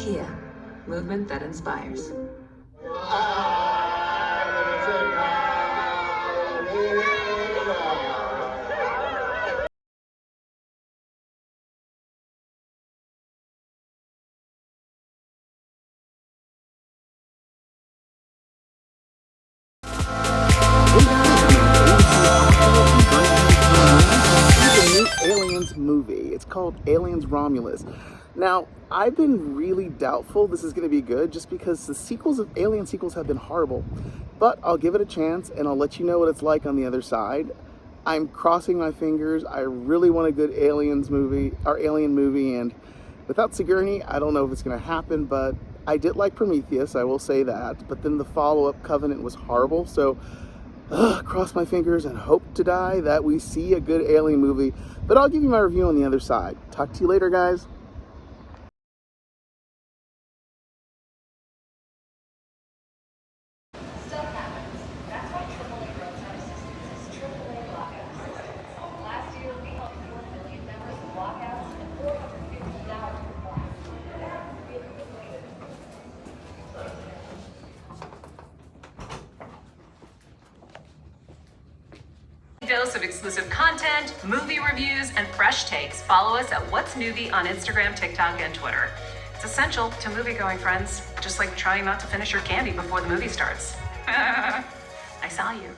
Kia, movement that inspires. Aliens movie. It's called Aliens Romulus. Now, I've been really doubtful this is going to be good just because the sequels of Alien sequels have been horrible. But I'll give it a chance and I'll let you know what it's like on the other side. I'm crossing my fingers. I really want a good Alien movie, and without Sigourney, I don't know if it's going to happen, but I did like Prometheus, I will say that. But then the follow-up Covenant was horrible, so cross my fingers and hope to die that we see a good Alien movie. But I'll give you my review on the other side. Talk to you later, guys. Stuff happens. That's why AAA roadside assistance is AAA lockouts. Last year, we helped 4 million members with lockouts and $450 with black. That's really good. Dose of exclusive content, movie reviews, and fresh takes. Follow us at What's Newbie on Instagram, TikTok, and Twitter. It's essential to movie-going, friends. Just like trying not to finish your candy before the movie starts. I saw you.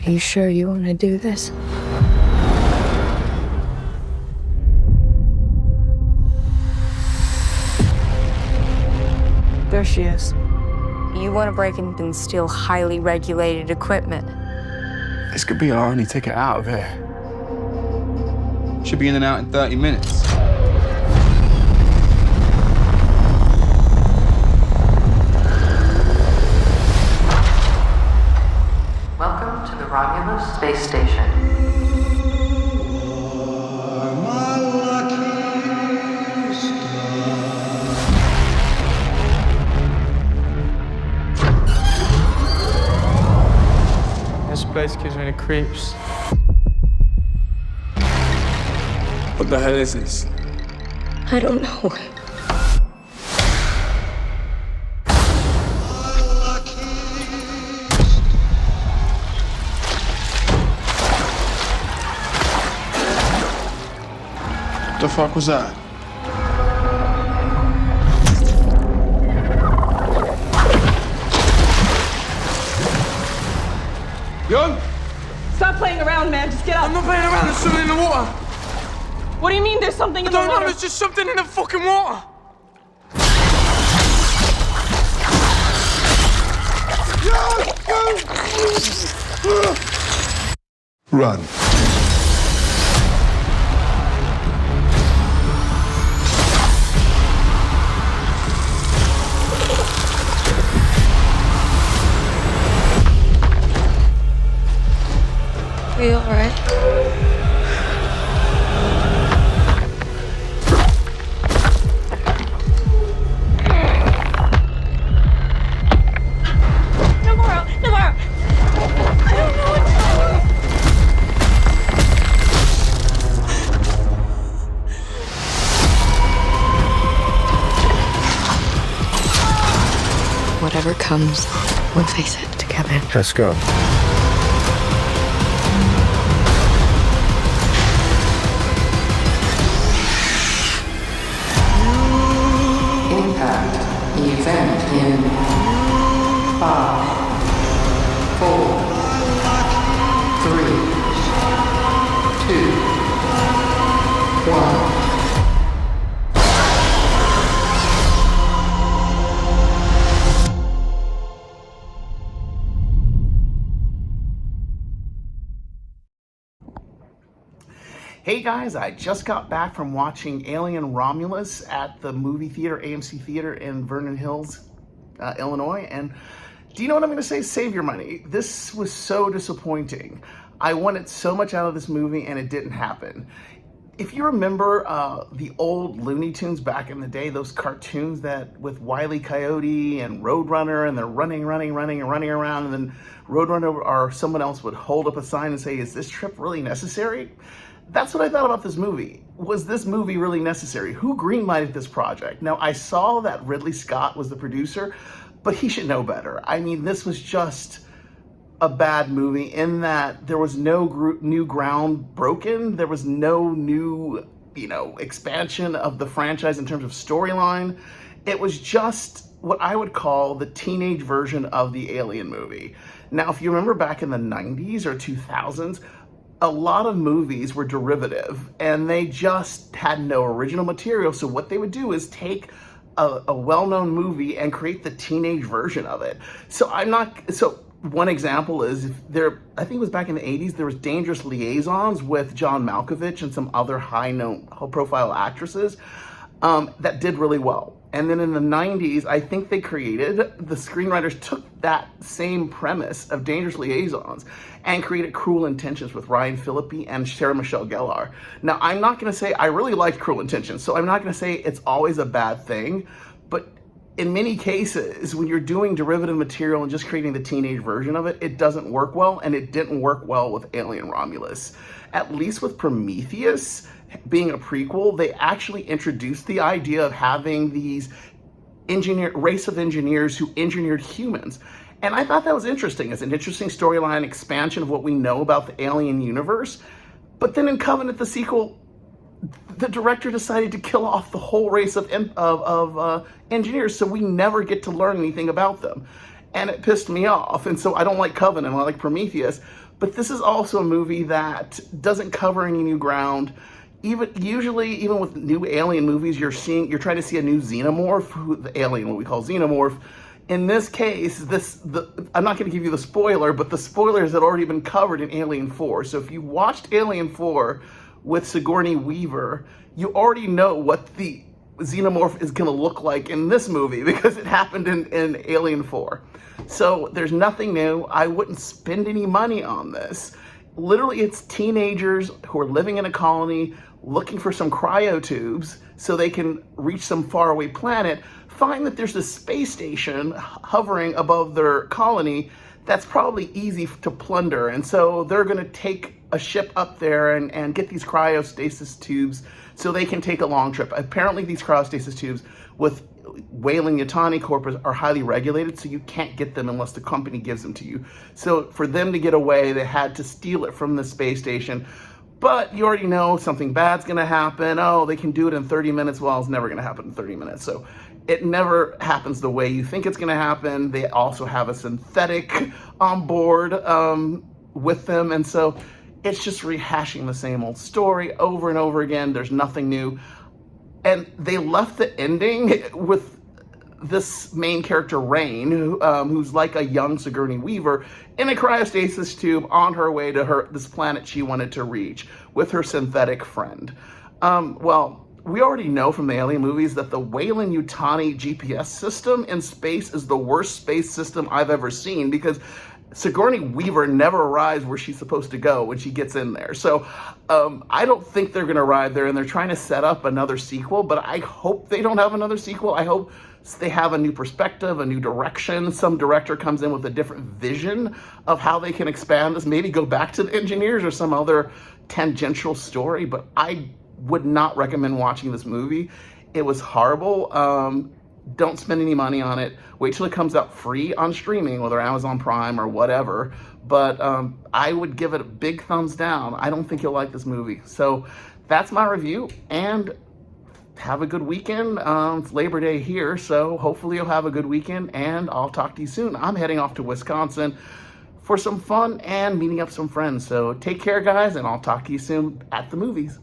Are you sure you want to do this? There she is. You want to break in and steal highly regulated equipment. This could be our only ticket out of here. Should be in and out in 30 minutes. Welcome to the Romulus Space Station. This place gives me the creeps. What the hell is this? I don't know. What the fuck was that? Yo! Stop playing around, man. Just get up. I'm not playing around. There's something in the water. What do you mean there's something in the I don't water? know. There's just something in the fucking water. Run. Are you all right? Navarro! I don't know what to do. Whatever comes, we'll face it together. Let's go. Impact event in 5, 4, 3, 2, 1. Hey guys, I just got back from watching Alien Romulus at the movie theater, AMC Theater in Vernon Hills, Illinois. And do you know what I'm going to say? Save your money. This was so disappointing. I wanted so much out of this movie and it didn't happen. If you remember the old Looney Tunes back in the day, those cartoons that with Wile E. Coyote and Roadrunner, and they're running around, and then Roadrunner or someone else would hold up a sign and say, "Is this trip really necessary?" That's what I thought about this movie. Was this movie really necessary? Who greenlighted this project? Now, I saw that Ridley Scott was the producer, but he should know better. I mean, this was just a bad movie in that there was no new ground broken. There was no new, expansion of the franchise in terms of storyline. It was just what I would call the teenage version of the Alien movie. Now, if you remember back in the 90s or 2000s, a lot of movies were derivative and they just had no original material. So what they would do is take a well-known movie and create the teenage version of it. So one example is I think it was back in the 80s, there was Dangerous Liaisons with John Malkovich and some other high-profile actresses that did really well. And then in the 90s, I think the screenwriters took that same premise of Dangerous Liaisons and created Cruel Intentions with Ryan Phillippe and Sarah Michelle Gellar. Now, I'm not going to say, I really liked Cruel Intentions, so I'm not going to say it's always a bad thing, but in many cases, when you're doing derivative material and just creating the teenage version of it, it doesn't work well, and it didn't work well with Alien Romulus. At least with Prometheus being a prequel, they actually introduced the idea of having these race of engineers who engineered humans. And I thought that was interesting. It's an interesting storyline expansion of what we know about the Alien universe. But then in Covenant, the sequel, the director decided to kill off the whole race of engineers, so we never get to learn anything about them. And it pissed me off. And so I don't like Covenant, I like Prometheus. But this is also a movie that doesn't cover any new ground. Usually with new Alien movies, you're trying to see a new xenomorph, the alien, what we call xenomorph. In this case, I'm not going to give you the spoiler, but the spoilers had already been covered in Alien 4. So if you watched Alien 4 with Sigourney Weaver, you already know what the xenomorph is going to look like in this movie because it happened in Alien 4. So there's nothing new. I wouldn't spend any money on this. Literally, it's teenagers who are living in a colony looking for some cryotubes so they can reach some faraway planet, find that there's a space station hovering above their colony that's probably easy to plunder. And so they're going to take a ship up there and get these cryostasis tubes so they can take a long trip. Apparently, these cryostasis tubes with Weyland-Yutani Corp are highly regulated, so you can't get them unless the company gives them to you. So for them to get away, they had to steal it from the space station. But you already know something bad's going to happen. Oh, they can do it in 30 minutes. Well, it's never going to happen in 30 minutes. So it never happens the way you think it's going to happen. They also have a synthetic on board with them. And so it's just rehashing the same old story over and over again. There's nothing new. And they left the ending with this main character, Rain, who's like a young Sigourney Weaver, in a cryostasis tube on her way to this planet she wanted to reach with her synthetic friend. Well, we already know from the Alien movies that the Weyland-Yutani GPS system in space is the worst space system I've ever seen because Sigourney Weaver never arrives where she's supposed to go when she gets in there. So I don't think they're going to arrive there, and they're trying to set up another sequel, but I hope they don't have another sequel. I hope they have a new perspective, a new direction. Some director comes in with a different vision of how they can expand this, maybe go back to the engineers or some other tangential story, but I would not recommend watching this movie. It was horrible. Don't spend any money on it. Wait till it comes out free on streaming, whether Amazon Prime or whatever. But I would give it a big thumbs down. I don't think you'll like this movie. So that's my review, and have a good weekend. It's Labor Day here, so hopefully you'll have a good weekend, and I'll talk to you soon. I'm heading off to Wisconsin for some fun and meeting up some friends. So take care, guys, and I'll talk to you soon at the movies.